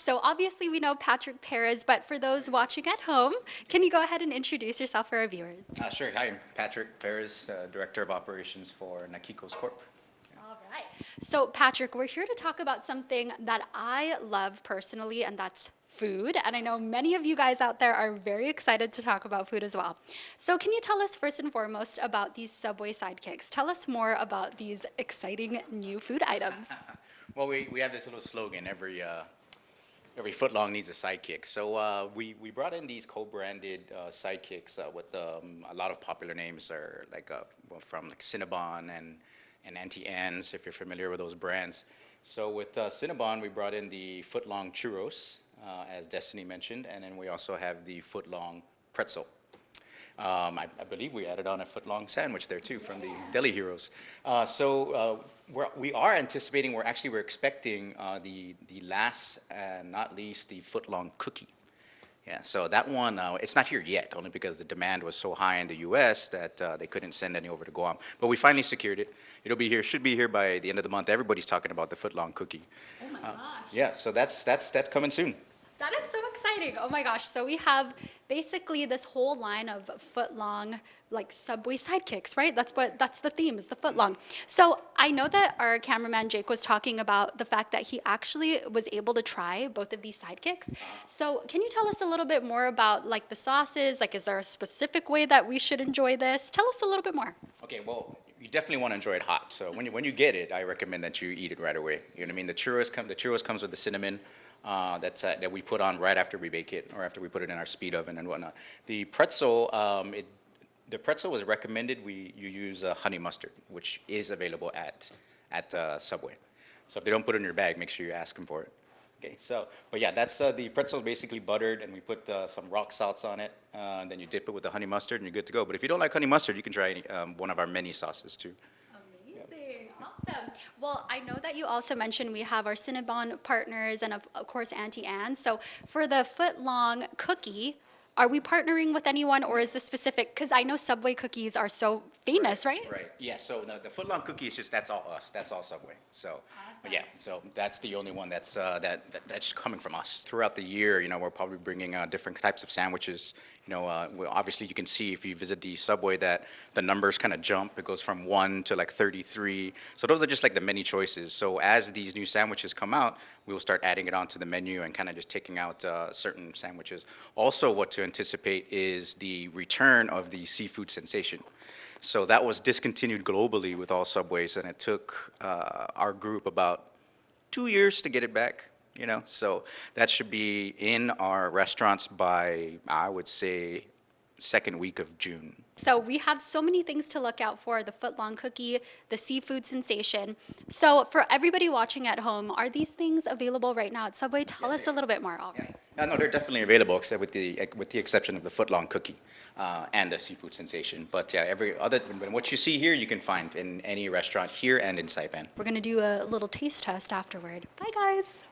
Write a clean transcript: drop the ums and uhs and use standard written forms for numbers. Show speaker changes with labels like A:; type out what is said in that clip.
A: So obviously we know Patrick Perez, but for those watching at home, can you go ahead and introduce yourself for our viewers?
B: Sure. Hi, I'm Patrick Perez, Director of Operations for Nakicos Corp.
A: All right. So Patrick, we're here to talk about something that I love personally, and that's food. And I know many of you guys out there are very excited to talk about food as well. So can you tell us first and foremost about these Subway sidekicks? Tell us more about these exciting new food items.
B: Well, we have this little slogan: every foot long needs a sidekick. So we brought in these co-branded sidekicks with a lot of popular names are from like Cinnabon and Auntie Anne's, if you're familiar with those brands. So with Cinnabon, we brought in the foot long churros, as Destiny mentioned, and then we also have the foot long pretzel. I believe we added on a foot-long sandwich there too from the Deli Heroes. We are anticipating. We're expecting the last and not least the foot-long cookie. Yeah, so that one it's not here yet, only because the demand was so high in the U.S. that they couldn't send any over to Guam. But we finally secured it. It'll be here. Should be here by the end of the month. Everybody's talking about the foot-long cookie.
A: Oh my gosh.
B: Yeah, so that's coming soon.
A: That is so exciting. Oh my gosh. So we have basically this whole line of foot-long, like Subway sidekicks, right? That's the theme, is the foot-long. So I know that our cameraman Jake was talking about the fact that he actually was able to try both of these sidekicks. So can you tell us a little bit more about like the sauces? Like, is there a specific way that we should enjoy this? Tell us a little bit more.
B: Okay, well, you definitely want to enjoy it hot. So when you get it, I recommend that you eat it right away. You know what I mean? The churros comes with the cinnamon. That we put on right after we bake it, or after we put it in our speed oven and whatnot. The pretzel, the pretzel was recommended you use honey mustard, which is available at Subway. So if they don't put it in your bag, make sure you ask them for it. Okay, but yeah, that's the pretzel is basically buttered, and we put some rock salts on it. And then you dip it with the honey mustard, and you're good to go. But if you don't like honey mustard, you can try one of our many sauces too.
A: Amazing. Awesome. Well, I know that you also mentioned we have our Cinnabon partners and of course Auntie Anne. So for the foot-long cookie, are we partnering with anyone, or is this specific? Because I know Subway cookies are so famous, right?
B: Right. Yeah. So the foot-long cookie is that's all us. That's all Subway. So yeah. So that's the only one that's that's coming from us. Throughout the year, we're probably bringing different types of sandwiches. Obviously you can see if you visit the Subway that the numbers kind of jump. It goes from 1 to like 33. So those are just like the many choices. So as these new sandwiches come out, we will start adding it onto the menu and kind of just taking out certain sandwiches. Also, what to anticipate is the return of the seafood sensation. So that was discontinued globally with all Subways, and it took our group about 2 years to get it back. So that should be in our restaurants by, I would say, second week of June.
A: So we have so many things to look out for: the foot-long cookie, the seafood sensation. So for everybody watching at home, are these things available right now at Subway? Tell us a little bit more. All right.
B: No, they're definitely available, except with the exception of the foot-long cookie and the seafood sensation. But yeah, what you see here, you can find in any restaurant here and in Saipan.
A: We're going to do a little taste test afterward. Bye, guys.